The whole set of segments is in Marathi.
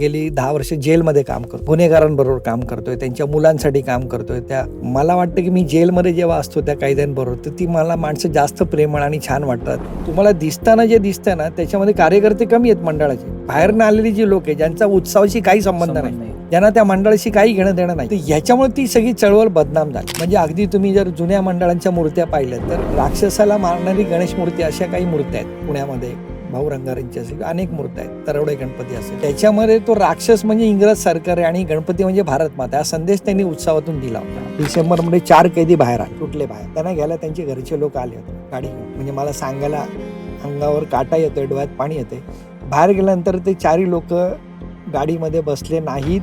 गेली 10 वर्ष जेलमध्ये काम करतो, गुन्हेगारांबरोबर काम करतोय, त्यांच्या मुलांसाठी काम करतोय. मला वाटतं की मी जेलमध्ये जेव्हा असतो त्या कैद्यांबरोबर, तर ती मला माणसं जास्त प्रेमळ आणि छान वाटतात. तुम्हाला दिसताना जे दिसतं ना, त्याच्यामध्ये कार्यकर्ते कमी आहेत मंडळाचे. बाहेरनं आलेली जी लोक आहे, ज्यांचा उत्सवाशी काही संबंध नाही, ज्यांना त्या मंडळाशी काही घेणं देणं नाही, तर ह्याच्यामुळे ती सगळी चळवळ बदनाम झाली. म्हणजे अगदी तुम्ही जर जुन्या मंडळांच्या मूर्त्या पाहिल्या तर राक्षसाला मारणारी गणेश मूर्ती अशा काही मूर्त्या आहेत पुण्यामध्ये. भाऊ रंगारांची असेल, अनेक मूर्त्या आहेत, तरवडे गणपती असेल. त्याच्यामध्ये तो राक्षस म्हणजे इंग्रज सरकार आहे आणि गणपती म्हणजे भारत माता, हा संदेश त्यांनी उत्सवातून दिला होता. डिसेंबरमध्ये 4 कैदी बाहेर आले, तुटले बाहेर. त्यांना घ्यायला त्यांचे घरचे लोक आले होते गाडी घेऊन. म्हणजे मला सांगायला अंगावर काटा येतोय, डोळ्यात पाणी येते. बाहेर गेल्यानंतर ते 4 लोक गाडीमध्ये बसले नाहीत.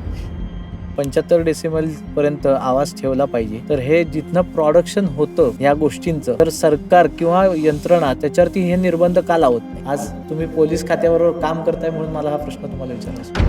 75 डेसिबल पर्यंत आवाज ठेवला पाहिजे. तर हे जिथनं प्रोडक्शन होतं ह्या गोष्टींचं, तर सरकार किंवा यंत्रणा त्याच्यावरती हे निर्बंध का लावत नाही? आज तुम्ही पोलीस खात्याबरोबर काम करताय म्हणून मला हा प्रश्न तुम्हाला विचारायचा.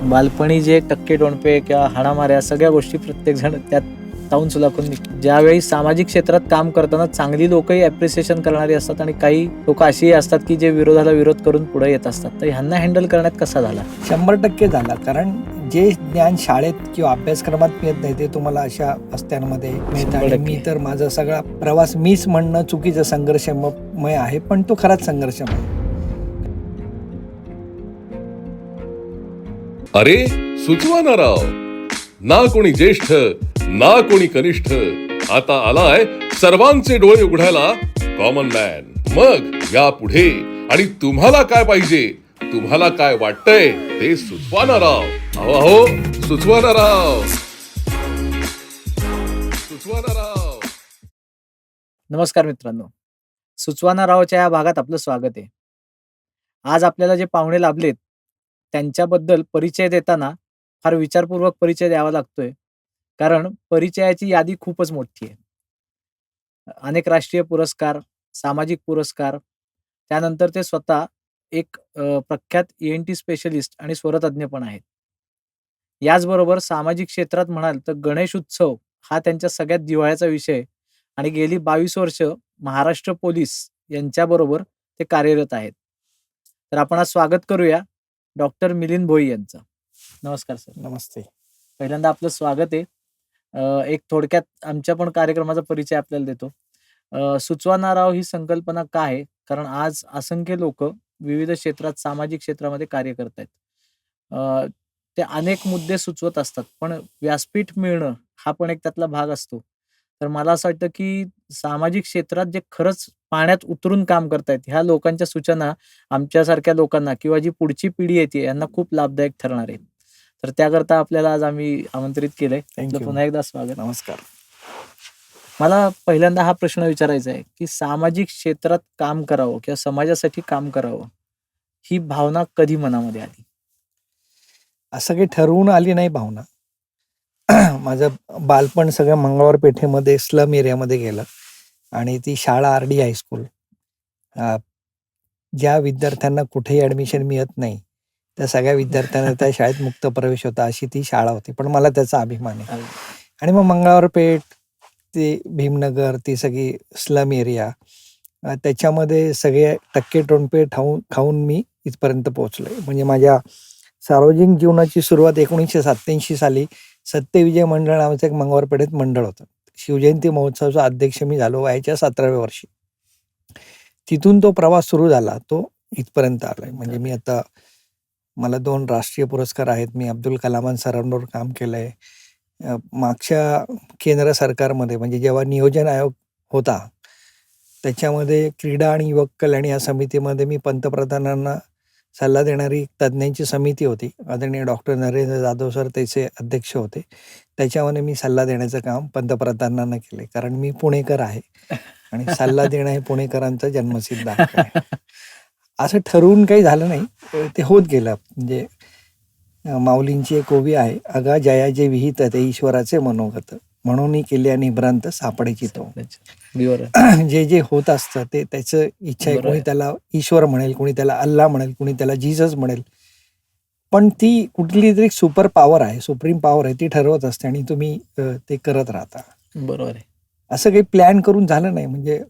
बालपणी जे टक्के टोणपे किंवा हाणामाऱ्या सगळ्या गोष्टी प्रत्येक जण त्यात ताऊन सुलाखून निघतात. ज्यावेळी सामाजिक क्षेत्रात काम करताना चांगली लोकही अप्रिसिएशन करणारी असतात आणि काही लोक अशीही असतात की जे विरोधाला विरोध करून पुढे येत असतात. तर ह्यांना हँडल करण्यात कसा झाला? 100% झाला. कारण जे ज्ञान शाळेत किंवा अभ्यासक्रमात मिळत नाही ते तुम्हाला अशा वस्त्यांमध्ये मिळतं. आणि मी तर माझा सगळा प्रवास मीच म्हणणं चुकीचं संघर्षमय आहे, पण तो खराच संघर्षमय. अरे सुचवा ना राव, ना कोणी ज्येष्ठ ना कोणी कनिष्ठ, आता आलाय सर्वांचे डोळे उघडायला कॉमन मॅन. मग या पुढे आणि तुम्हाला काय पाहिजे, तुम्हाला काय वाटतंय ते सुचवा ना राव. अहो सुचवा ना राव, सुचवा ना राव. नमस्कार मित्रांनो, सुचवाना रावच्या या भागात आपलं स्वागत आहे. आज आपल्याला जे पाहुणे लाभलेत त्यांच्याबद्दल परिचय देताना फार विचारपूर्वक परिचय द्यावा लागतोय, कारण परिचयाची यादी खूपच मोठी आहे. अनेक राष्ट्रीय पुरस्कार, सामाजिक पुरस्कार, त्यानंतर ते स्वतः एक प्रख्यात ENT स्पेशलिस्ट आणि स्वरतज्ञ पण आहेत. याचबरोबर सामाजिक क्षेत्रात म्हणाल तर गणेश उत्सव हा त्यांच्या सगळ्यात जिव्हाळ्याचा विषय आणि गेली 22 वर्ष महाराष्ट्र पोलीस यांच्याबरोबर ते कार्यरत आहेत. तर आपण आज स्वागत करूया डॉक्टर मिलिंद भोई यांचं. नमस्कार सर. नमस्ते. पहिल्यांदा आपलं स्वागत आहे. एक थोडक्यात आमच्या पण कार्यक्रमाचा परिचय आपल्याला देतो. सुचवाना राव ही संकल्पना काय आहे? कारण आज असंख्य लोक विविध क्षेत्रात, सामाजिक क्षेत्रामध्ये कार्य करत आहेत. ते अनेक मुद्दे सुचवत असतात, पण व्यासपीठ मिळणं हा पण एक त्यातला भाग असतो. तर मला असं वाटतं की सामाजिक क्षेत्रात जे खरंच पाण्यात उतरून काम करतायत ह्या लोकांच्या सूचना आमच्यासारख्या लोकांना किंवा जी पुढची पिढी येते यांना खूप लाभदायक ठरणार आहे. तर त्याकरता आपल्याला आज आम्ही आमंत्रित केलंय. आपलं पुन्हा एकदा स्वागत. नमस्कार. मला पहिल्यांदा हा प्रश्न विचारायचा आहे की सामाजिक क्षेत्रात काम करावं किंवा समाजासाठी काम करावं ही भावना कधी मनामध्ये आली? असं काही ठरवून आली नाही भावना. माझं बालपण सगळं मंगळवार पेठेमध्ये स्लम एरियामध्ये गेलं आणि ती शाळा RD हायस्कूल. ज्या विद्यार्थ्यांना कुठेही ऍडमिशन मिळत नाही त्या सगळ्या विद्यार्थ्यांना त्या शाळेत मुक्त प्रवेश होता, अशी ती शाळा होती. पण मला त्याचा अभिमान आहे. आणि मग मंगळवार पेठ, ते भीमनगर, ती सगळी स्लम एरिया, त्याच्यामध्ये सगळे टक्के टोणपे खाऊन मी इथपर्यंत पोहोचलोय. म्हणजे माझ्या सार्वजनिक जीवनाची सुरुवात 1987 साली सत्यविजय मंडळ नावाचं एक मंगळवार पेठेत मंडळ होतं. शिवजयंती महोत्सवाचा अध्यक्ष मी झालो वयाच्या 17व्या वर्षी. तिथून तो प्रवास सुरू झाला, तो इथपर्यंत आलाय. म्हणजे मी आता, मला 2 राष्ट्रीय पुरस्कार आहेत. मी अब्दुल कलामांसरांवर काम केलंय. मागच्या केंद्र सरकारमध्ये म्हणजे जेव्हा नियोजन आयोग होता त्याच्यामध्ये क्रीडा आणि युवक कल्याण या समितीमध्ये मी पंतप्रधानांना सल्ला देणारी तज्ज्ञांची समिती होती. आदरणीय डॉक्टर नरेंद्र जाधव सर त्याचे अध्यक्ष होते. त्याच्यामध्ये मी सल्ला देण्याचं काम पंतप्रधानांना केले, कारण मी पुणेकर आहे आणि सल्ला देणं हे पुणेकरांचा जन्मसिद्ध हक्क आहे. असं ठरवून काही झालं नाही, ते होत गेलं. म्हणजे माऊलींची एक ओवी आहे, अगा जया जे विहित ते ईश्वराचे मनोगत, म्हणून केले आणि भ्रांत सापडेची तो. जे जे होत असतं ते त्याचं इच्छा आहे. कोणी त्याला ईश्वर म्हणेल, कोणी त्याला अल्लाह म्हणेल, कोणी त्याला जीसस म्हणेल, पण ती कुठली तरी सुपर पॉवर आहे, सुप्रीम पॉवर आहे, ती ठरवत असते आणि तुम्ही ते करत राहता. बरोबर आहे. असं काही प्लॅन करून झालं नाही. म्हणजे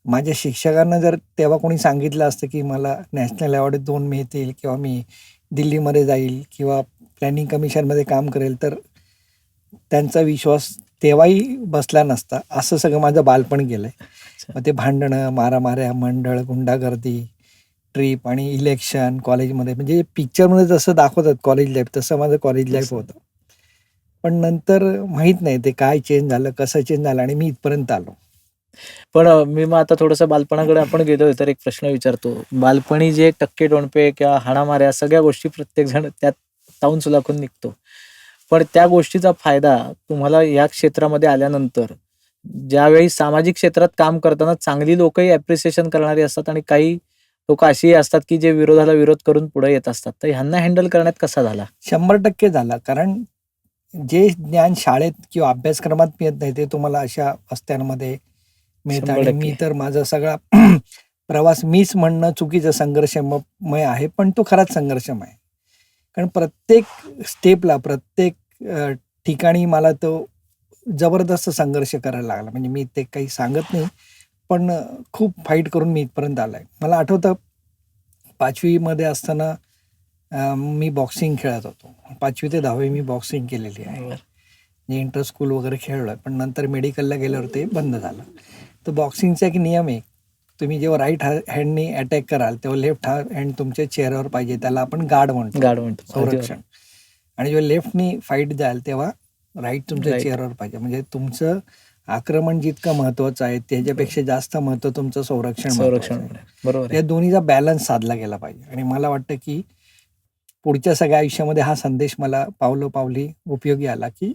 माझ्या शिक्षकांना जर तेव्हा कोणी सांगितलं असतं की मला नॅशनल अवॉर्ड 2 मिळतील किंवा मी दिल्लीमध्ये जाईल किंवा प्लॅनिंग कमिशनमध्ये काम करेल, तर त्यांचा विश्वास तेव्हाही बसला नसता. असं सगळं माझं बालपण गेलंय. मग ते भांडणं, मारामाऱ्या, मंडळ, गुंडागर्दी, ट्रिप आणि इलेक्शन कॉलेजमध्ये, म्हणजे पिक्चरमध्ये जसं दाखवतात कॉलेज लाईफ, तसं माझं कॉलेज लाईफ तसं. होतं. पण नंतर माहीत नाही ते काय चेंज झालं, कसं चेंज झालं आणि मी इथपर्यंत आलो. पण मी मग आता थोडंसं बालपणाकडे आपण गेलोय तर एक प्रश्न विचारतो. बालपणी जे टक्के-टोणपे किंवा हाणामाऱ्या सगळ्या गोष्टी प्रत्येकजण त्यात तावून सुलाखून निघतो. पण त्या गोष्टीचा फायदा तुम्हाला या क्षेत्रामध्ये आल्यानंतर, ज्यावेळी सामाजिक क्षेत्रात काम करताना चांगली लोकही ॲप्रिसिएशन करणारी असतात आणि काही लोकं अशीही असतात, की जे विरोधाला विरोध करून पुढे येत असतात. तर ह्यांना हँडल करण्यात कसा झाला? 100% झाला. कारण जे ज्ञान शाळेत किंवा अभ्यासक्रमात मिळत नाही ते तुम्हाला अशा वस्त्यांमध्ये मिळतं. आणि 100% मी तर माझा सगळा प्रवास मीच म्हणणं चुकीचं संघर्षमय आहे, पण तो खराच संघर्षमय आहे. कारण प्रत्येक स्टेपला, प्रत्येक ठिकाणी मला तो जबरदस्त संघर्ष करायला लागला. म्हणजे मी ते काही सांगत नाही, पण खूप फाईट करून मी इथपर्यंत आलोय. मला आठवतं 5वी मध्ये असताना मी बॉक्सिंग खेळत होतो. 5वी ते 10वी मी बॉक्सिंग केलेली आहे. बरं. म्हणजे इंटर स्कूल वगैरे खेळलोय, पण नंतर मेडिकलला गेल्यावर ते बंद झालं. तर बॉक्सिंगचा एक नियम आहे, तुम्ही जेव्हा राईट हँडनी अटॅक कराल तेव्हा लेफ्ट हँड तुमच्या चेहऱ्यावर पाहिजे, त्याला आपण गार्ड म्हणतो, गाढ म्हणतो. अगदी बरोबर. संरक्षण. आणि जेव्हा लेफ्टनी फाईट द्याल तेव्हा राईट तुमच्या Right. चेहऱ्यावर पाहिजे. म्हणजे तुमचं आक्रमण जितकं महत्वाचं आहे त्याच्यापेक्षा जास्त महत्व तुमचं संरक्षण महत्वाचं संरक्षण. आहे. बरोबर या आहे. दोन्हीचा बॅलन्स साधला गेला पाहिजे. आणि मला वाटतं की पुढच्या सगळ्या आयुष्यामध्ये हा संदेश मला पावलोपावली उपयोगी आला, की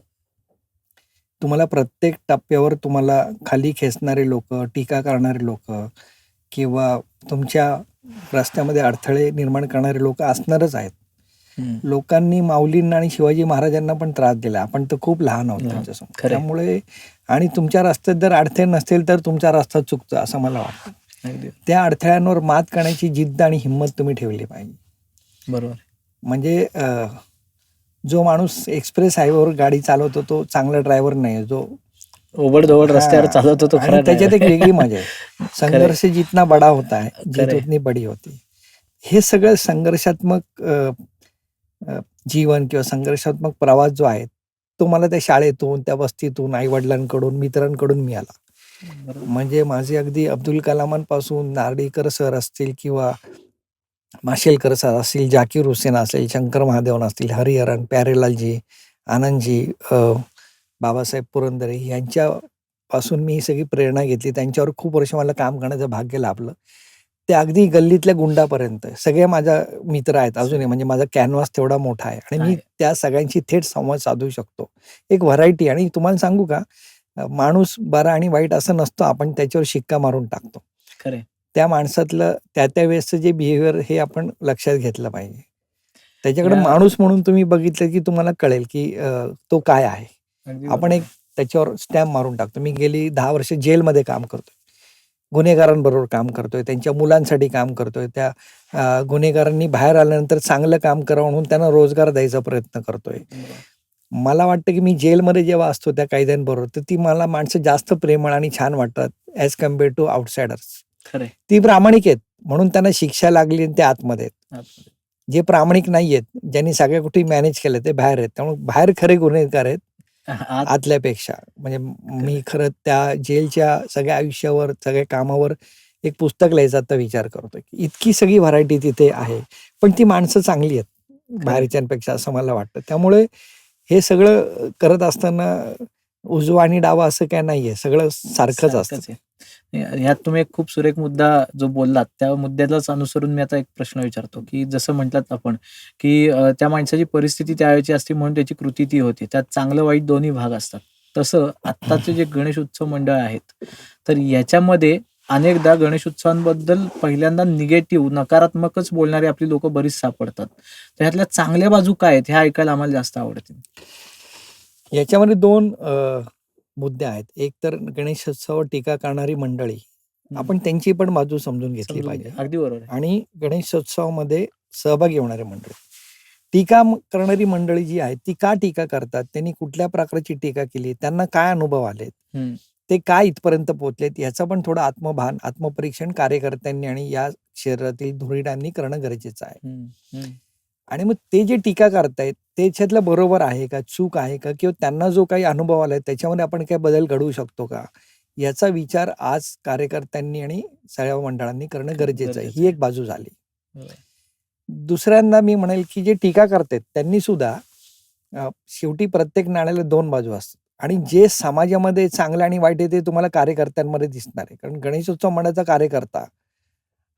तुम्हाला प्रत्येक टप्प्यावर तुम्हाला खाली खेचणारे लोक, टीका करणारे लोक किंवा तुमच्या रस्त्यामध्ये अडथळे निर्माण करणारे लोक असणारच आहेत. हं. लोकांनी माऊलींना आणि शिवाजी महाराजांना पण त्रास दिला. आपण तर खूप लहान आहोत लहान. त्यांच्यासमोर. खरंय. त्यामुळे आणि तुमच्या रस्त्यात जर अडथळे नसतील तर तुमचा रस्ता चुकतो असं मला वाटतं. अगदी त्या अडथळ्यांवर मात करण्याची जिद्द आणि हिंमत तुम्ही ठेवली पाहिजे. बरोबर. म्हणजे जो माणूस एक्सप्रेस हायवेवर गाडी चालवतो तो चांगला ड्रायव्हर नाही. जो ओबड-धोबड रस्त्यावर हां. चालवतो तो आणि खरा त्याच्यात एक driver. वेगळी मजा आहे. संघर्ष जितना बडा होता है, जीत खरंय. उतनी बडी होती. हे सगळं संघर्षात्मक जीवन किंवा संघर्षात्मक प्रवास जो आहे तो मला त्या शाळेतून, त्या वस्तीतून, आई-वडिलांकडून, मित्रांकडून मिळाला. बरोबर. म्हणजे माझे अगदी अब्दुल कलामांपासून नार्डीकर सर असतील किंवा माशेलकर सर असतील, जाकीर हुसेन असेल, शंकर महादेवन असतील, हरिहरन, प्यारेलालजी, आनंदजी, बाबासाहेब पुरंदरे यांच्यापासून मी ही सगळी प्रेरणा घेतली. त्यांच्यावर खूप वर्ष मला काम करण्याचं भाग्य लाभलं. ते अगदी गल्लीतल्या गुंडापर्यंत सगळे माझा मित्र आहेत अजूनही. म्हणजे माझा कॅनव्हास तेवढा मोठा आहे आणि मी आहे. त्या सगळ्यांशी थेट संवाद साधू शकतो. एक व्हरायटी. आणि तुम्हाला सांगू का, माणूस बरा आणि वाईट असं नसतं, आपण त्याच्यावर शिक्का मारून टाकतो. खरंय. त्या माणसातलं त्या वेळेसचं जे बिहेवियर हे आपण लक्षात घेतलं पाहिजे. त्याच्याकडे या माणूस म्हणून तुम्ही बघितलं की तुम्हाला कळेल की तो काय आहे. अगदी आपण बरोबर. एक त्याच्यावर स्टॅम्प मारून टाकतो. मी गेली 10 वर्ष जेलमध्ये काम करतोय. गुन्हेगारांबरोबर काम करतोय, त्यांच्या मुलांसाठी काम करतोय. त्या गुन्हेगारांनी बाहेर आल्यानंतर चांगलं काम करावं म्हणून त्यांना रोजगार द्यायचा प्रयत्न करतोय. बरोबर. मला वाटतं की मी जेलमध्ये जेव्हा असतो त्या कैद्यांबरोबर, तर ती मला माणसं जास्त प्रेमळ आणि छान वाटतात ॲज कम्पेअर टू आउटसाइडर्स. खरंय. ती प्रामाणिक आहेत म्हणून त्यांना शिक्षा लागली आणि ते आतमध्ये आहेत. आतमध्ये. जे प्रामाणिक नाही आहेत, ज्यांनी सगळ्या गोष्टी मॅनेज केल्या ते बाहेर आहेत. त्यामुळे बाहेर खरे गुन्हेगार आहेत आत आतल्यापेक्षा. म्हणजे मी खरं त्या जेलच्या सगळ्या आयुष्यावर, सगळ्या कामावर एक पुस्तक लिहायचा आता विचार करतोय. इतकी सगळी व्हरायटी तिथे आहे, पण ती माणसं चांगली आहेत बाहेरच्यांपेक्षा असं मला वाटतं. त्यामुळे हे सगळं करत असताना उजवा आणि डावा असं काय नाहीये, सगळं सारखंच असतं. सारखंच आहे. ह्यात तुम्ही एक खूप सुरेख मुद्दा जो बोललात, त्या मुद्द्यालाच अनुसरून मी आता एक प्रश्न विचारतो, की जसं म्हटलात आपण, की त्या माणसाची परिस्थिती त्यावेळची असते म्हणून त्याची कृती ती होती. त्यात चांगलं वाईट दोन्ही भाग असतात. तसं आत्ताचे जे गणेश उत्सव मंडळ आहेत, तर याच्यामध्ये अनेकदा गणेश उत्सवांबद्दल पहिल्यांदा निगेटिव्ह, नकारात्मकच बोलणारी आपली लोकं बरीच सापडतात. तर ह्यातल्या चांगल्या बाजू काय आहेत, ह्या ऐकायला आम्हाला जास्त आवडतील. याच्यामध्ये 2 मुद्दे आहेत. एक तर गणेशोत्सवावर टीका करणारी मंडळी, आपण त्यांची पण बाजू समजून घेतली समजून पाहिजे. घ्या. अगदी बरोबर आहे. आणि गणेशोत्सवामध्ये सहभागी होणारी मंडळी, टीका करणारी मंडळी जी आहे ती का टीका करतात, त्यांनी कुठल्या प्रकारची टीका केली, त्यांना काय अनुभव आलेत, हं. ते का इथपर्यंत पोहोचलेत याचं पण थोडं आत्मभान, आत्मपरीक्षण कार्यकर्त्यांनी आणि या शहरातील धुरीणांनी करणं गरजेचं आहे. हम्म, हम्म. आणि मग ते जे टीका करतायत त्याच्यातलं बरोबर आहे का, चूक आहे का, किंवा त्यांना जो काही अनुभव आलाय त्याच्यामध्ये आपण काही बदल घडवू शकतो का, याचा विचार आज कार्यकर्त्यांनी आणि सगळ्या मंडळांनी करणं गरजेचं आहे. ही एक बाजू झाली. बरोबर. दुसऱ्यांदा मी म्हणेल की जे टीका करतायत त्यांनी सुद्धा शेवटी प्रत्येक नाण्याला दोन बाजू असतात आणि जे समाजामध्ये चांगलं आणि वाईट आहे ते तुम्हाला कार्यकर्त्यांमध्ये दिसणार आहे. कारण गणेशोत्सव मंडळाचा कार्यकर्ता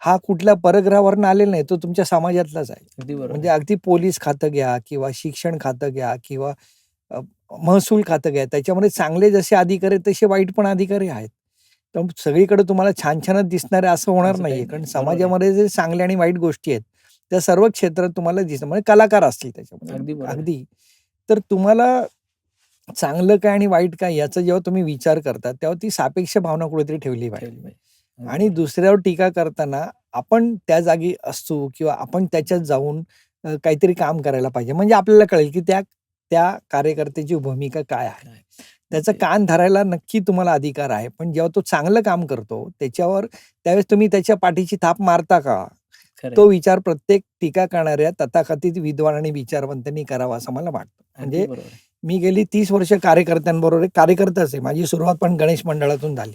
हा कुठल्या परग्रहावरून आलेला नाही, तो तुमच्या समाजातलाच आहे. अगदी बरोबर. म्हणजे अगदी पोलीस खातं घ्या किंवा शिक्षण खातं घ्या किंवा महसूल खातं घ्या, त्याच्यामध्ये चांगले जसे अधिकारी आहेत तसे वाईट पण अधिकारी आहेत. तर सगळीकडे तुम्हाला छान छानच दिसणारे असं होणार असं काही नाहीये. नाही. कारण बरोबर आहे. समाजामध्ये जे चांगल्या आणि वाईट गोष्टी आहेत त्या सर्व क्षेत्रात तुम्हाला दिसतात. म्हणजे कलाकार असतील अगदी त्याच्यामध्ये बरोबर आहे. अगदी. तर तुम्हाला चांगलं काय आणि वाईट काय याचा जेव्हा तुम्ही विचार करता तेव्हा ती सापेक्ष भावना कुठेतरी ठेवली पाहिजे. ठेवली पाहिजे. अगदी आणि बरोबर. दुसऱ्यावर टीका करताना आपण त्या जागी असू किंवा आपण त्याच्यात जाऊन काहीतरी काम करायला पाहिजे. म्हणजे आपल्याला कळेल की त्या त्या कार्यकर्त्याची भूमिका काय आहे. काय? त्याचा ते- कान धरायला नक्की तुम्हाला अधिकार आहे. पण जेव्हा तो चांगलं काम करतो त्याच्यावर त्यावेळेस तुम्ही त्याच्या पाठीची थाप मारता का? खरंय. तो विचार प्रत्येक टीका करणाऱ्या तथाकथित विद्वान आणि विचारवंतांनी करावा असं मला वाटतं. अगदी म्हणजे बरोबर आहे. मी गेली 30 वर्ष कार्यकर्त्यांबरोबर कार्यकर्ताच आहे. माझी सुरुवात पण गणेश मंडळातून झाली.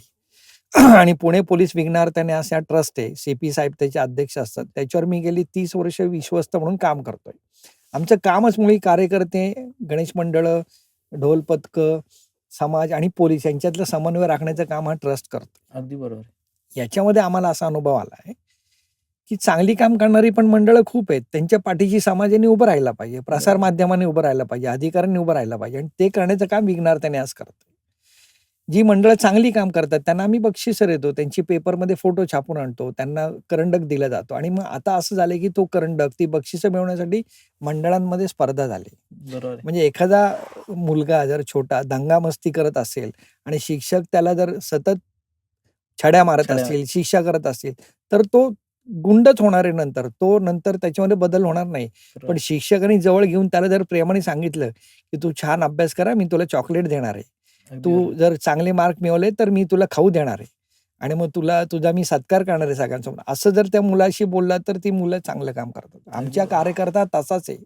आणि पुणे पोलीस विघ्नहर्ता असा ट्रस्ट आहे. सीपी साहेब त्याचे अध्यक्ष असतात. त्याच्यावर मी गेली 30 वर्ष विश्वस्त म्हणून काम करतोय. आमचं कामच मुळी कार्यकर्ते, गणेश मंडळ, ढोल पथकं, समाज आणि पोलीस यांच्यातलं समन्वय राखण्याचं काम हा ट्रस्ट करतो. अगदी बरोबर आहे. याच्यामध्ये आम्हाला असा अनुभव आला आहे की चांगली काम करणारी पण मंडळं खूप आहेत. त्यांच्या पाठीशी समाजाने उभं राहायला पाहिजे, प्रसार माध्यमांनी उभं राहायला पाहिजे, अधिकाऱ्यांनी उभं राहायला पाहिजे आणि ते करण्याचं काम विघ्नहर्त्याने आज करतो. जी मंडळं चांगली काम करतात त्यांना आम्ही बक्षिसं देतो, त्यांची पेपरमध्ये फोटो छापून आणतो, त्यांना करंडक दिला जातो आणि मग आता असं झालंय की तो करंडक, ती बक्षिसं मिळवण्यासाठी मंडळांमध्ये स्पर्धा झाली. बरोबर आहे. म्हणजे एखादा मुलगा जर छोटा दंगामस्ती करत असेल आणि शिक्षक त्याला जर सतत छड्या मारत छड्या- असतील, शिक्षा करत असतील, तर तो गुंडच होणार आहे नंतर. तो नंतर त्याच्यामध्ये बदल होणार नाही. बरोबर पण आहे. शिक्षकांनी जवळ घेऊन त्याला जर प्रेमाने सांगितलं, की "तू छान अभ्यास करा, मी तुला चॉकलेट देणार आहे. अगदी तू बरोबर. जर चांगले मार्क मिळवले, तर मी तुला खाऊ देणार आहे आणि मग तुझा मी सत्कार करणार आहे सगळ्यांसमोर." असं जर त्या मुलाशी बोलला, तर ती मुलं चांगलं काम करतात. आमच्या बरोबर. कार्यकर्ता तसाच आहे.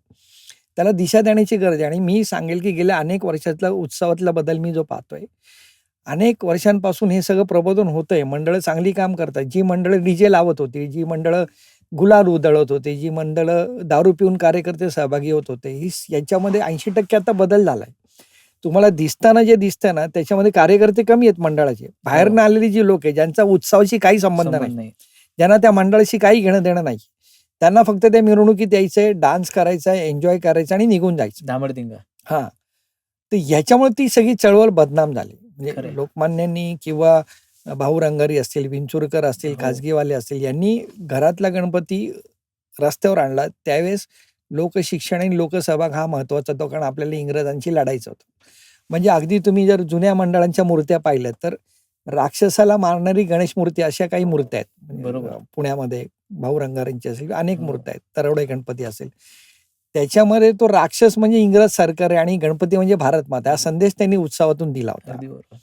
त्याला दिशा देण्याची गरज आहे आणि मी सांगेल, की गेल्या अनेक वर्षातला उत्सवातला बदल मी जो पाहतोय, अनेक वर्षांपासून हे सगळं प्रबोधन होतंय. मंडळं चांगली काम करतात. जी मंडळं डीजे लावत होती, जी मंडळं गुलाल उधळत होते, जी मंडळं दारू पिऊन कार्यकर्ते सहभागी होत होते, याच्यामध्ये 80% आता बदल झालाय. तुम्हाला दिसताना जे दिसतं ना, त्याच्यामध्ये कार्यकर्ते कमी आहेत मंडळाचे. बाहेरनं आलेली जी लोक आहेत, ज्यांचा उत्सवाशी काही संबंध नाही, संबंध नाही. ज्यांना त्या मंडळाशी काही घेणं देणं नाही. त्यांना फक्त त्या मिरवणुकीत यायचंय, डान्स करायचा, एन्जॉय करायचा आणि निघून जायचं. धामडधिंगा. हां. तर ह्याच्यामुळे ती सगळी चळवळ बदनाम झाली. खरंय. म्हणजे लोकमान्यांनी किंवा भाऊ रंगारी असतील, विंचुरकर असतील, हो. खाजगीवाले असतील, यांनी घरातला गणपती रस्त्यावर आणला. त्यावेळेस लोकशिक्षण आणि लोकसहभाग हा महत्त्वाचा होता. कारण आपल्याला इंग्रजांशी लढायचं होतं. म्हणजे अगदी तुम्ही जर जुन्या मंडळांच्या मूर्त्या पाहिल्यात, तर राक्षसाला मारणारी गणेश मूर्ती अशा काही मूर्त्या आहेत. म्हणजे बरोबर. पुण्यामध्ये भाऊ रंगारींची असेल, अनेक हो. मूर्त्या आहेत. तरवडे गणपती असेल. त्याच्यामध्ये तो राक्षस म्हणजे इंग्रज सरकार आहे आणि गणपती म्हणजे भारत माता हा संदेश त्यांनी उत्सवातून दिला होता. अगदी बरोबर.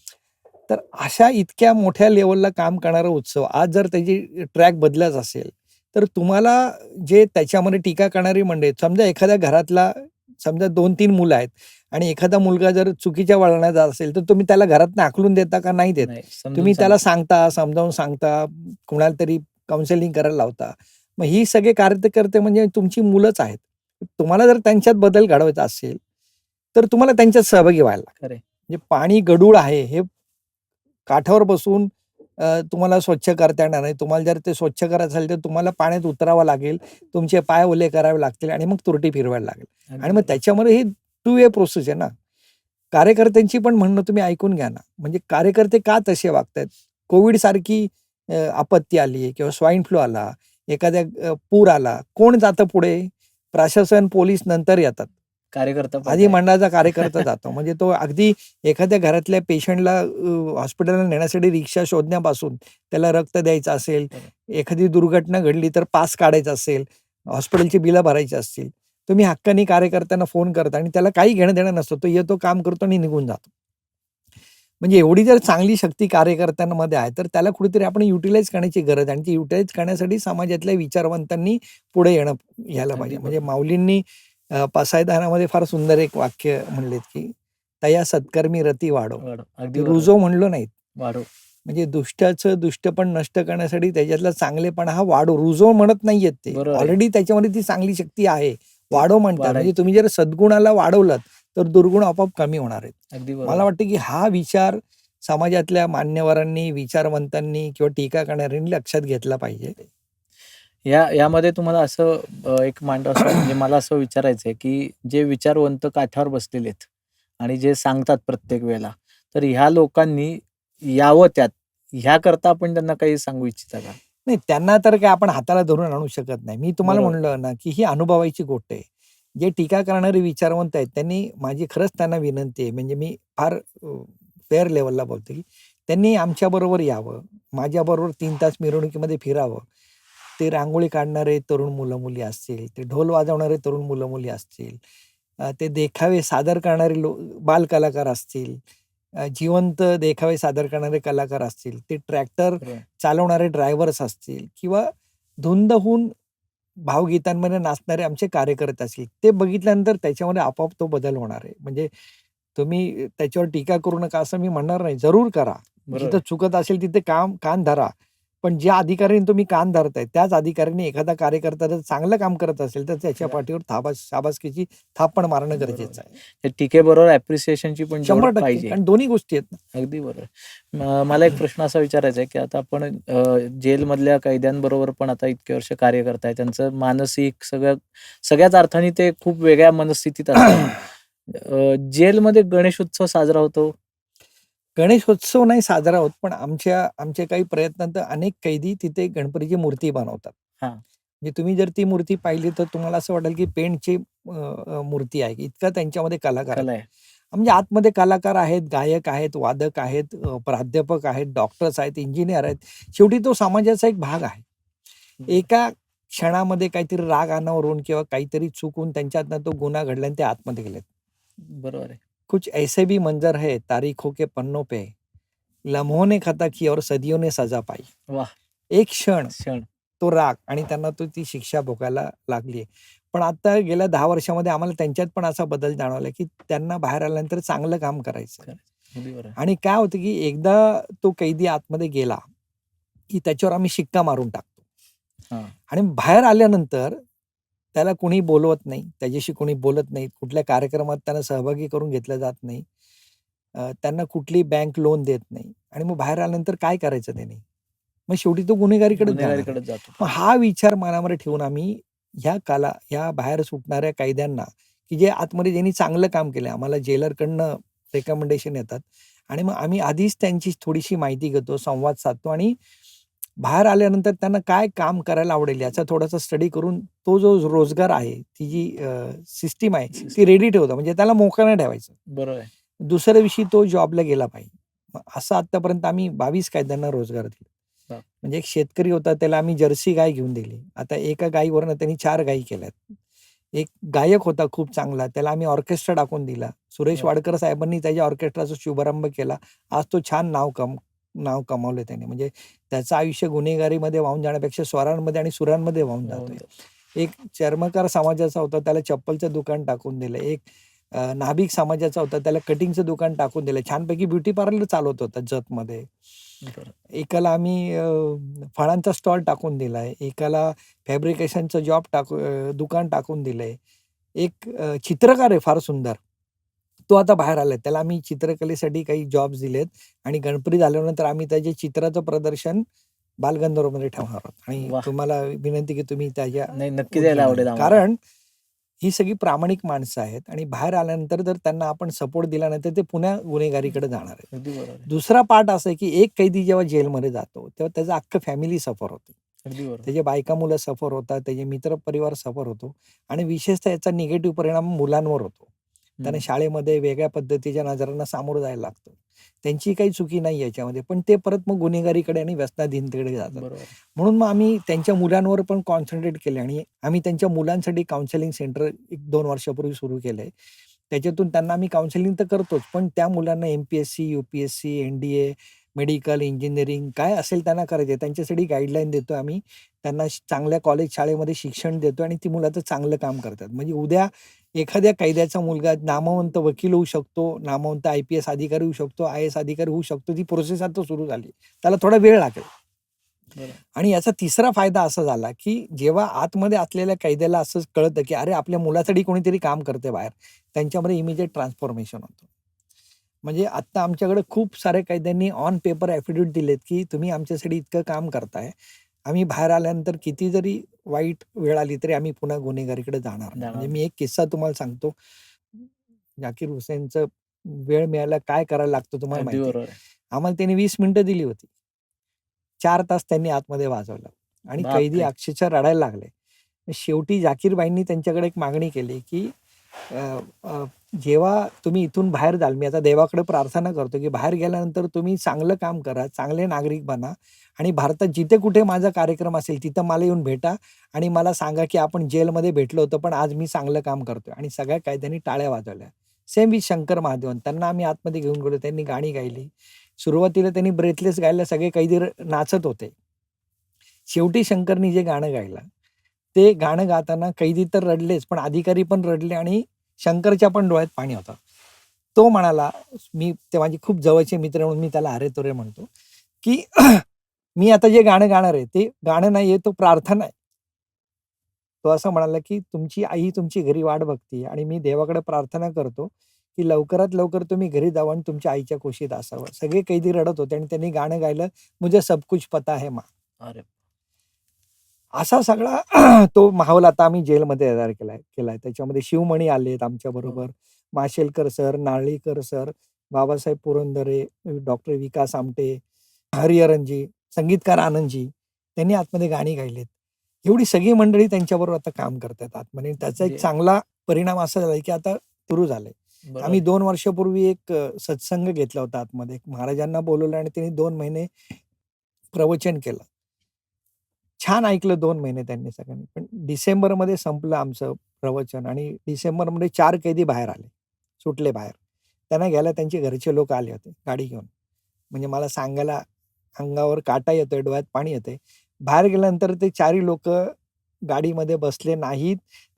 तर अशा इतक्या मोठ्या लेवलला काम करणारा उत्सव आज जर त्याची ट्रॅक बदलत असेल, तर तुम्हाला जे त्याच्यामध्ये टीका करणारी मंडळी, समजा एखाद्या घरातला समजा 2-3 मुलं आहेत आणि एखादा मुलगा जर चुकीच्या वळणात जात असेल, तर तुम्ही त्याला घरातनं हाकलून देता का नाही देत? नाही, समजून तुम्ही त्याला सांगतो. सांगता, समजावून सांगता, कुणाला तरी काउन्सिलिंग करायला लावता. मग ही सगळे कार्यकर्ते म्हणजे तुमची मुलंच आहेत. तुम्हाला जर त्यांच्यात बदल घडवायचा असेल, तर तुम्हाला त्यांच्यात सहभागी व्हायला लागेल. खरंय. म्हणजे पाणी गढूळ आहे हे काठावर बसून तुम्हाला स्वच्छ करता येणार नाही. तुम्हाला जर ते स्वच्छ करायचं असेल, तर तुम्हाला पाण्यात उतरावं लागेल. तुमचे पाय ओले करावे लागतील आणि मग तुरटी फिरवायला लागेल. अगदी आणि मग बरोबर. त्याच्यामध्ये ही 2 वे प्रोसेस आहे ना. कार्यकर्त्यांची पण म्हणणं तुम्ही ऐकून घ्या ना. म्हणजे कार्यकर्ते का तसे वागतायत? कोविडसारखी आपत्ती आली किंवा स्वाईन फ्लू आला, एखाद्या पूर आला, कोण जातं पुढे? प्रशासन, पोलीस नंतर येतात. कार्यकर्ता पण आधी आहे. मंडळाचा कार्यकर्ता जातो. म्हणजे तो अगदी एखाद्या घरातल्या पेशंटला हॉस्पिटलला नेण्यासाठी रिक्षा शोधण्यापासून, त्याला रक्त द्यायचं असेल, एखादी दुर्घटना घडली तर पास काढायचा असेल, हॉस्पिटलची बिलं भरायची असतील, तुम्ही हक्कानी कार्यकर्त्यांना फोन करता आणि त्याला काही घेणं देणं नसतं. तो येतो, काम करतो आणि निघून जातो. म्हणजे एवढी जर चांगली शक्ती कार्यकर्त्यांमध्ये आहे, तर त्याला कुठेतरी आपण युटिलाइज करण्याची गरज आहे आणि ती युटिलाइज करण्यासाठी समाजातल्या विचारवंतांनी पुढे यायला अगदी पाहिजे. म्हणजे बरोबर. माऊलींनी पसायदानामध्ये फार सुंदर एक वाक्य म्हणलेत, की "तया सत्कर्मी रती वाढो." अगदी ते बरोबर. रुजो म्हणलो नाहीत. वाढो. म्हणजे दुष्टाचं दुष्टपण नष्ट करण्यासाठी त्याच्यातला चांगलेपणा हा वाढो. रुजो म्हणत नाहीयेत ते. बरोबर आहे. ऑलरेडी त्याच्यामध्ये ती चांगली शक्ती आहे. वाढो म्हणतात. म्हणजे वाढायची. तुम्ही जर सद्गुणाला वाढवलात, तर दुर्गुण आपोआप कमी होणार आहेत. अगदी मला बरोबर. वाटतं, की हा विचार समाजातल्या मान्यवरांनी, विचारवंतांनी किंवा टीका करणाऱ्यांनी लक्षात घेतला पाहिजे. यामध्ये तुम्हाला असं एक मांडावसं म्हणजे मला असं विचारायचं आहे, की जे विचारवंत काठावर बसलेले आहेत आणि जे सांगतात प्रत्येक वेळेला, तर ह्या लोकांनी यावं त्यात, ह्याकरता आपण त्यांना काही सांगू इच्छिता का? नाही, त्यांना तर काय आपण हाताला धरून आणू शकत नाही. मी तुम्हाला बरोबर. म्हणलं ना, की ही अनुभवायची गोष्ट आहे. जे टीका करणारे विचारवंत आहेत, त्यांनी माझी खरंच त्यांना विनंती आहे. म्हणजे मी फार फेअर लेव्हलला बोलतो, की त्यांनी आमच्याबरोबर यावं. माझ्याबरोबर 3 तास मिरवणुकीमध्ये फिरावं. ते रांगोळी काढणारे तरुण मुलं-मुली असतील, ते ढोल वाजवणारे तरुण मुलं-मुली असतील, ते देखावे सादर करणारे बालकलाकार असतील, जिवंत देखावे सादर करणारे कलाकार असतील, ते ट्रॅक्टर बरोबर. चालवणारे ड्रायव्हर्स असतील किंवा धुंद होऊन भावगीतांमध्ये नाचणारे आमचे कार्यकर्ते असतील. ते बघितल्यानंतर त्याच्यामध्ये आपोआप तो बदल होणार आहे. म्हणजे तुम्ही त्याच्यावर टीका करू नका असं मी म्हणणार नाही. जरूर करा. बरोबर जिथं चुकत असेल तिथे कान धरा. पण ज्या अधिकाऱ्यांनी तुम्ही कान धरताय, त्याच अधिकाऱ्यांनी एखादा कार्यकर्ता जर चांगलं काम करत असेल, तर त्याच्या बरोबर. पाठीवर शाबासकीची थाप पण मारणं बरोबर. गरजेचं आहे. त्या टीकेबरोबर ॲप्रिसिएशनची पण 100% तेवढं पाहिजे. कारण दोन्ही गोष्टी आहेत ना. अगदी बरोबर. मला एक प्रश्न असा विचारायचा आहे, की आता आपण जेलमधल्या कैद्यांबरोबर पण आता इतके वर्ष कार्य करताय. त्यांचं मानसिक सगळ्याच अर्थाने ते खूप वेगळ्या मनस्थितीत असतात. जेलमध्ये गणेशोत्सव साजरा होतो. गणेशोत्सव नाही साजरा होत, पण आमच्या काही प्रयत्नांत अनेक कैदी तिथे गणपतीची मूर्ती बनवतात. हां. म्हणजे तुम्ही जर ती मूर्ती पाहिली तर तुम्हाला असं वाटेल की पेंटची मूर्ती आहे. इतका त्यांच्यामध्ये कलाकार आहेत. कला आहे. म्हणजे आतमध्ये कलाकार आहेत, गायक आहेत, वादक आहेत, प्राध्यापक आहेत, डॉक्टर्स आहेत, इंजिनियर आहेत. शेवटी तो समाजाचा एक भाग आहे. एका क्षणामध्ये काहीतरी राग अनावरून किंवा काहीतरी चुकून त्यांच्यातनं तो गुन्हा घडला आणि ते आतमध्ये गेलेत. बरोबर आहे. कुछ ऐसे भी मंजर है तारीखों के पन्नों पे, लम्हों ने खता की और सदियों ने सजा पाई. वाह! एक क्षण क्षण. तो राग आणि त्यांना ती शिक्षा भोगायला लागली. पण आता गेल्या 10 वर्षामध्ये आम्हाला त्यांच्यात पण असा बदल जाणवला, की त्यांना बाहेर आल्यानंतर चांगलं काम करायचं. अगदी बरोबर आहे. आणि काय होतं, की एकदा तो कैदी आतमध्ये गेला, की त्याच्यावर आम्ही शिक्का मारून टाकतो. हां. आणि बाहेर आल्यानंतर त्याला कोणी बोलवत नाही, त्याच्याशी कोणी बोलत नाही, कुठल्या कार्यक्रमात त्यांना सहभागी करून घेतलं जात नाही. त्यांना कुठली बँक लोन देत नाही आणि मग बाहेर आल्यानंतर काय करायचं त्याने? मग शेवटी तो गुन्हेगारीकडेच जाणार आहे. गुन्हेगारीकडे जातो. मग हा विचार मनामध्ये ठेवून आम्ही ह्या बाहेर सुटणाऱ्या कैद्यांना, की जे आतमध्ये ज्यांनी चांगलं काम केलं, आम्हाला जेलरकडनं रेकमेंडेशन येतात आणि मग आम्ही आधीच त्यांची थोडीशी माहिती घेतो, संवाद साधतो आणि बाहेर आल्यानंतर त्यांना काय काम करायला आवडेल याचा थोडासा स्टडी करून तो जो रोजगार आहे, ती जी सिस्टम आहे, ती रेडी ठेवतो. म्हणजे त्याला मोकळं नाही ठेवायचं. बरोबर आहे. दुसऱ्या दिवशी तो जॉबला गेला पाहिजे. मग असं आतापर्यंत आम्ही 22 कैद्यांना रोजगार दिला. हां. म्हणजे एक शेतकरी होता, त्याला आम्ही जर्सी गाय घेऊन दिली. आता एका गायीवरनं त्यांनी 4 गायी केल्यात. एक गायक होता खूप चांगला, त्याला आम्ही ऑर्केस्ट्रा टाकून दिला. सुरेश वाह! वाडकर साहेबांनी त्याच्या ऑर्केस्ट्राचा शुभारंभ केला. आज तो छान नाव कमावलं त्याने. म्हणजे त्याचं आयुष्य गुन्हेगारीमध्ये वाहून जाण्यापेक्षा स्वरांमध्ये आणि सुरांमध्ये वाहून जातोय. एक चर्मकार समाजाचा होता, त्याला चप्पलचं दुकान टाकून दिलं. एक नाभिक समाजाचा होता, त्याला कटिंगचं दुकान टाकून दिलं. छानपैकी ब्युटी पार्लर चालवत होता जतमध्ये. बरं. एकाला आम्ही फळांचा स्टॉल टाकून दिलाय. एकाला फॅब्रिकेशनचं दुकान टाकून दिलंय. एक चित्रकार आहे फार सुंदर. तो आता बाहेर आलाय. त्याला आम्ही चित्रकलेसाठी काही जॉब्स दिलेत आणि गणपती झाल्यानंतर आम्ही त्याच्या चित्राचं प्रदर्शन बालगंधर्वमध्ये ठेवणार आहोत. आणि वाह! तुम्हाला विनंती की तुम्ही त्याच्या नाही, नक्की द्यायला आवडेल आम्हाला. कारण ही सगळी प्रामाणिक माणसं आहेत आणि बाहेर आल्यानंतर जर त्यांना आपण सपोर्ट दिला नाही तर ते पुन्हा गुन्हेगारीकडे जाणार आहेत. अगदी बरोबर आहे. दुसरा पार्ट असा आहे, की एक कैदी जेव्हा जेलमध्ये जातो, तेव्हा त्याचं अख्खं फॅमिली सफर होते. अगदी बरोबर. त्याचे बायका मुलं सफर होतात, त्याचे मित्र परिवार सफर होतो आणि विशेषतः याचा निगेटिव्ह परिणाम मुलांवर होतो. त्यांना शाळेमध्ये वेगळ्या पद्धतीच्या नजरांना सामोरं जायला लागतं. त्यांची काही चुकी नाही याच्यामध्ये, पण ते परत मग गुन्हेगारीकडे आणि व्यसनाधीनतेकडे जातात. बरोबर. म्हणून मग आम्ही त्यांच्या मुलांवर पण कॉन्सन्ट्रेट केले आणि आम्ही त्यांच्या मुलांसाठी काउन्सिलिंग सेंटर 1-2 वर्षापूर्वी सुरू केलंय. त्याच्यातून त्यांना आम्ही काउन्सिलिंग तर करतोच, पण त्या मुलांना MPSC, UPSC, NDA, medical, engineering काय असेल त्यांना करायचे त्यांच्यासाठी गाईडलाईन देतो आम्ही. त्यांना चांगल्या कॉलेज शाळेमध्ये शिक्षण देतो आणि ती मुलं आता चांगलं काम करतात. म्हणजे उद्या एखाद्या कैद्याचा मुलगा नामवंत वकील होऊ शकतो, नामवंत IPS अधिकारी होऊ शकतो, IAS अधिकारी होऊ शकतो. ती प्रोसेस आता सुरू झाली. त्याला थोडा वेळ लागेल. बरोबर. आणि याचा तिसरा फायदा असा झाला, की जेव्हा आतमध्ये असलेल्या कैद्याला असं कळतं, की अरे आपल्या मुलासाठी कोणीतरी काम करते बाहेर, त्यांच्यामध्ये इमिजिएट ट्रान्सफॉर्मेशन होतं. म्हणजे आत्ता आमच्याकडे खूप साऱ्या कैद्यांनी ऑन पेपर ॲफिडेव्हिट दिलेत, की तुम्ही आमच्यासाठी इतकं काम करताय. आम्ही बाहेर आल्यानंतर किती जरी वाईट वेळ आली तरी आम्ही पुन्हा गुन्हेगारीकडे जाणार नाही. म्हणजे मी एक किस्सा तुम्हाला सांगतो. झाकीर हुसेनचं वेळ मिळायला काय करायला लागतं तुम्हाला अगदी माहिती आहे. बरोबर आहे. आम्हाला त्यांनी 20 मिनिटं दिली होती. 4 तास त्यांनी आतमध्ये वाजवलं आणि कैदी बापरे! अक्षरशः रडायला लागले. शेवटी झाकीरबाईंनी त्यांच्याकडे एक मागणी केली, की अ, अ, जेव्हा तुम्ही इथून बाहेर जाल, मी आता देवाकडे प्रार्थना करतो, की बाहेर गेल्यानंतर तुम्ही चांगलं काम करा, चांगले नागरिक बना आणि भारतात जिथे कुठे माझा कार्यक्रम असेल तिथं मला येऊन भेटा आणि मला सांगा, की आपण जेलमध्ये भेटलो होतो, पण आज मी चांगलं काम करतोय. आणि सगळ्या कैद्यांनी टाळ्या वाजवल्या. Same with Shankar Mahadevan. त्यांना आम्ही आतमध्ये घेऊन गेलो. त्यांनी गाणी गायली. सुरुवातीला त्यांनी ब्रेथलेस गायला सगळे कैदी नाचत होते. शेवटी शंकरनी जे गाणं गायलं, ते गाणं गाताना कैदी तर रडलेच, पण अधिकारी पण रडले आणि शंकरच्या पण डोळ्यात पाणी होतं. तो म्हणाला, ते माझे खूप जवळचे मित्र म्हणून मी त्याला अरे-तुरे म्हणतो, की मी आता जे गाणं गाणार आहे, ते गाणं नाहीये, तो प्रार्थना आहे. तो असं म्हणाला, की तुमची आई तुमची घरी वाट बघतीये आणि मी देवाकडे प्रार्थना करतो, की लवकरात लवकर तुम्ही घरी जावं आणि तुमच्या आईच्या कुशीत असावं. सगळे कैदी रडत होते आणि त्यांनी गाणं गायलं, मुझे सब कुछ पता है माँ. अरे असा सगळा तो माहोल आता आम्ही जेलमध्ये तयार केलाय. त्याच्यामध्ये शिवमणी आलेत आमच्याबरोबर, Mashelkar sir, Narlikar sir, Babasaheb Purandare, doctor Vikas Amte, Hariharanji, संगीतकार आनंदजी, त्यांनी आतमध्ये गाणी गायलीत. एवढी सगळी मंडळी त्यांच्याबरोबर आता काम करतायत आतमध्ये. त्याचा एक म्हणजे चांगला परिणाम असा झालाय, की आता सुरू झालंय. बरोबर आम्ही आहे. 2 वर्षापूर्वी एक सत्संग घेतला होता आतमध्ये. महाराजांना बोलवलं आणि त्यांनी 2 महिने प्रवचन केलं. छान ऐकलं 2 महिने त्यांनी सगळ्यांनी. पण डिसेंबरमध्ये संपलं आमचं प्रवचन आणि डिसेंबरमध्ये 4 कैदी बाहेर आले, सुटले बाहेर. त्यांना घ्यायला त्यांचे घरचे लोक आले होते गाडी घेऊन. म्हणजे मला सांगायला अंगावर काटा येतोय, डोळ्यात पाणी येतंय. बाहेर गेल्यानंतर ते 4ही लोकं गाडीमध्ये बसले नाहीत.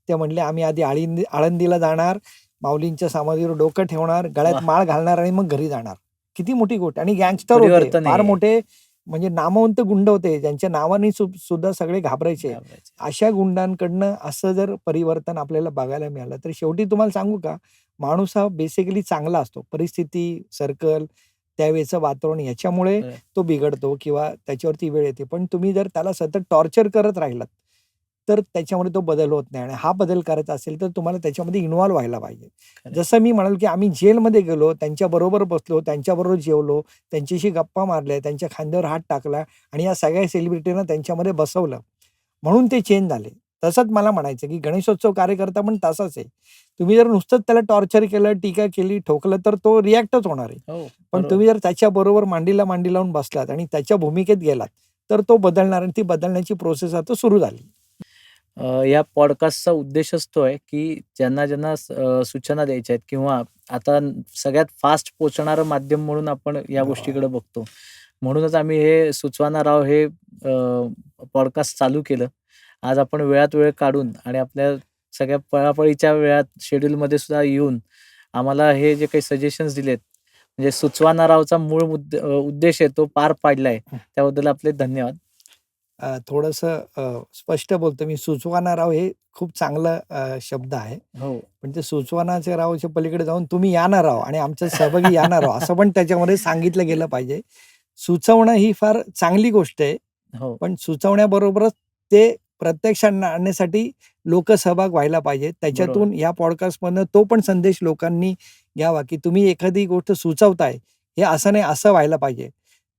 ते म्हणले, "आम्ही आधी आळंदीला जाणार, माऊलींच्या समाधीवर डोकं ठेवणार, गळ्यात वाह! माळ घालणार आणि मग घरी जाणार." किती मोठी गोष्ट. आणि गँगस्टर होते, परिवर्तन फार आहे. मोठे, म्हणजे नामवंत गुंड होते, ज्यांच्या नावाने सुद्धा सगळे घाबरायचे. घाबरायचे. अशा गुंडांकडनं असं जर परिवर्तन आपल्याला बघायला मिळालं, तर शेवटी तुम्हाला सांगू का, माणूस हा बेसिकली चांगला असतो. परिस्थिती, सर्कल, त्यावेळेचं वातावरण याच्यामुळे खरं आहे. तो बिघडतो किंवा त्याच्यावरती वेळ येते. पण तुम्ही जर त्याला सतत टॉर्चर करत राहिलात, तर त्याच्यामध्ये तो बदल होत नाही आणि हा बदल करायचा असेल, तर तुम्हाला त्याच्यामध्ये इन्व्हॉल्व व्हायला पाहिजे. खरं आहे. जसं मी म्हणालो, की आम्ही जेलमध्ये गेलो, त्यांच्याबरोबर बसलो, त्यांच्याबरोबर जेवलो, त्यांच्याशी गप्पा मारल्या, त्यांच्या खांद्यावर हात टाकला आणि या सगळ्या सेलिब्रिटींना त्यांच्यामध्ये बसवलं. म्हणून ते चेंज झाले. तसंच मला म्हणायचं, की गणेशोत्सव कार्यकर्ता पण तसाच आहे. तुम्ही जर नुसतंच त्याला टॉर्चर केलं, टीका केली, ठोकलं, तर तो रिएक्टच होणार आहे. हो, पण बरोबर. तुम्ही जर त्याच्याबरोबर मांडीला मांडी लावून बसलात आणि त्याच्या भूमिकेत गेलात, तर तो बदलणार आणि ती बदलण्याची प्रोसेस आता सुरू झाली. या पॉडकास्टचा उद्देशच तो आहे, की ज्यांना सूचना द्यायच्या आहेत किंवा आता सगळ्यात फास्ट पोहोचणारं माध्यम म्हणून आपण या हो. गोष्टीकडे बघतो. म्हणूनच आम्ही हे सुचवाना राव हे पॉडकास्ट चालू केलं. आज आपण वेळात वेळ काढून आणि आपल्या सगळ्या पळापळीच्या वेळात शेड्यूलमध्ये सुद्धा येऊन आम्हाला हे जे काही सजेशन्स दिलेत, म्हणजे सुचवाना रावचा मूळ उद्देश आहे तो पार पाडलाय. त्याबद्दल आपले धन्यवाद. थोडंसं स्पष्ट बोलतो मी. सुचवाना राव हे खूप चांगलं शब्द आहे. हो. पण ते सुचवानाच्या रावच्या पलीकडे जाऊन तुम्ही या ना राव आणि आमच्या सहभागी या ना राव, असं पण त्याच्यामध्ये सांगितलं गेलं पाहिजे. सुचवणं ही फार चांगली गोष्ट आहे. हो. पण सुचवण्याबरोबरच ते प्रत्यक्षात आणण्यासाठी लोकसहभाग व्हायला पाहिजे. त्याच्यातून या पॉडकास्टमधनं तो पण संदेश लोकांनी घ्यावा, की तुम्ही एखादी गोष्ट सुचवताय, हे असं नाही, असं व्हायला पाहिजे.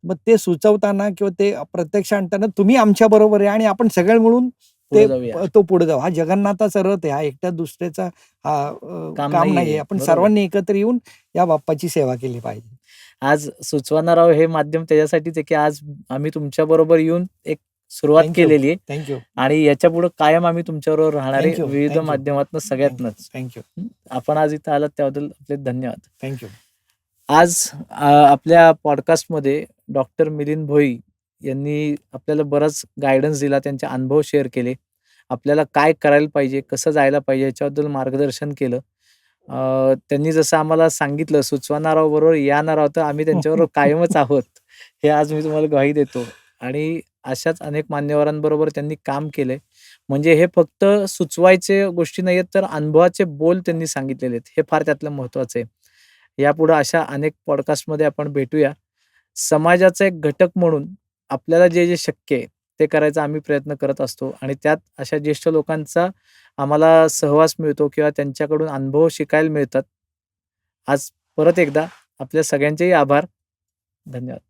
मग ते सुचवताना किंवा ते प्रत्यक्ष आणताना तुम्ही आमच्याबरोबर आहे आणि आपण सगळे मिळून पुढे जाऊया. तो पुढे जाऊ. हा जगन्नाथाचा रथ आहे. हा एकट्या दुसऱ्याचा काम काम नाहीये. नाहीये. आपण बरोबर. सर्वांनी एकत्र येऊन या बाप्पाची सेवा केली पाहिजे. आज सुचवाना राव हे माध्यम त्याच्यासाठीच आहे, की आज आम्ही तुमच्याबरोबर येऊन एक सुरुवात Thank you. केलेली आहे थँक्यू आणि याच्या पुढे कायम आम्ही तुमच्याबरोबर राहणारे Thank you. विविध Thank you. माध्यमातून सगळ्यातनच. थँक्यू आपण आज इथं आलात त्याबद्दल आपले धन्यवाद. थँक्यू. आज आपल्या पॉडकास्टमध्ये डॉक्टर मिलिंद भोई यांनी आपल्याला बराच गायडन्स दिला, त्यांचे अनुभव शेअर केले, आपल्याला काय करायला पाहिजे, कसं जायला पाहिजे याच्याबद्दल मार्गदर्शन केलं. त्यांनी जसं आम्हाला सांगितलं सुचवानाराव बरोबर येणार आहोत, तर आम्ही त्यांच्याबरोबर कायमच आहोत, हे आज मी तुम्हाला ग्वाही देतो. आणि अशाच अनेक मान्यवरांबरोबर त्यांनी काम केलंय. म्हणजे हे फक्त सुचवायचे गोष्टी नाहीयेत, तर अनुभवाचे बोल त्यांनी सांगितलेले आहेत. हे फार त्यातलं महत्त्वाचं आहे. यापुढे अशा अनेक पॉडकास्टमध्ये आपण भेटूया. समाजाचा एक घटक म्हणून आपल्याला जे जे शक्य आहे ते करायचा आम्ही प्रयत्न करत असतो आणि त्यात अशा ज्येष्ठ लोकांचा आम्हाला सहवास मिळतो किंवा त्यांच्याकडून अनुभव शिकायला मिळतात. आज परत एकदा आपल्या सगळ्यांचेही आभार. धन्यवाद.